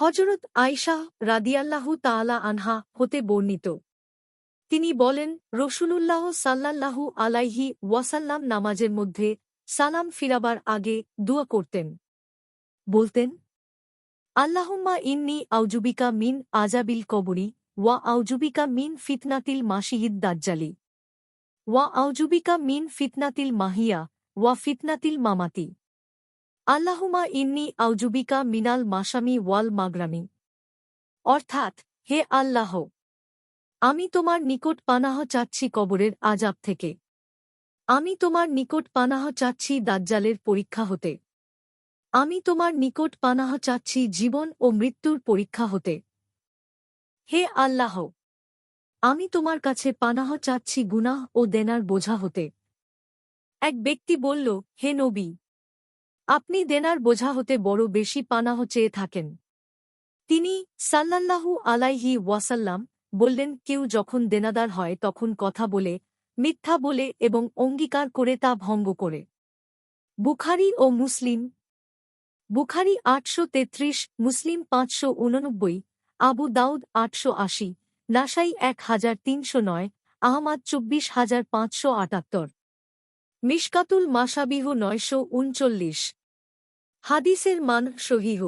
হযরত আয়েশা রাদিয়াল্লাহু তাআলা আনহা হতে বর্ণিত, তিনি বলেন, রাসূলুল্লাহ সাল্লাল্লাহু আলাইহি ওয়াসাল্লাম নামাজের মধ্যে সালাম ফিরাবার আগে দুআ করতেন। বলতেন, আল্লাহুম্মা ইন্নী আউযুবিকা মিন আযাবিল কবরি ওয়া আউযুবিকা মিন ফিতনাতিল মাসিহিদ দাজ্জালি ওয়া আউযুবিকা মিন ফিতনাতিল মাহিয়া ওয়া ফিতনাতিল মামাতি। আল্লাহুম্মা ইন্নী আউযুবিকা মিনাল মাশামি ওয়াল মাগরামি। অর্থাৎ, হে আল্লাহ, আমি তোমার নিকট পানাহ চাচ্ছি কবরের আযাব থেকে। আমি তোমার নিকট পানাহ চাচ্ছি দাজ্জালের পরীক্ষা হতে। আমি তোমার নিকট পানাহ চাচ্ছি জীবন ও মৃত্যুর পরীক্ষা হতে। হে আল্লাহ, আমি তোমার কাছে পানাহ চাচ্ছি গুনাহ ও দেনার বোঝা হতে। এক ব্যক্তি বলল, হে নবী, আপনি দেনার বোঝা হতে বড় বেশি পানাহ চেয়ে থাকেন। তিনি সাল্লাল্লাহু আলাইহি ওয়াসাল্লাম বললেন, কেউ যখন দেনাদার হয় তখন কথা বলে, মিথ্যা বলে এবং অঙ্গীকার করে তা ভঙ্গ করে। বুখারী ও মুসলিম। বুখারী ৮৩৩, মুসলিম ৫৮৯, আবু দাউদ ৮৮০, নাসাই ১৩০৯, আহমাদ ২৪৫৭৮। মিশকাতুল মাশাবিহ ৯৩৯। হাদিসের মান সহিহ।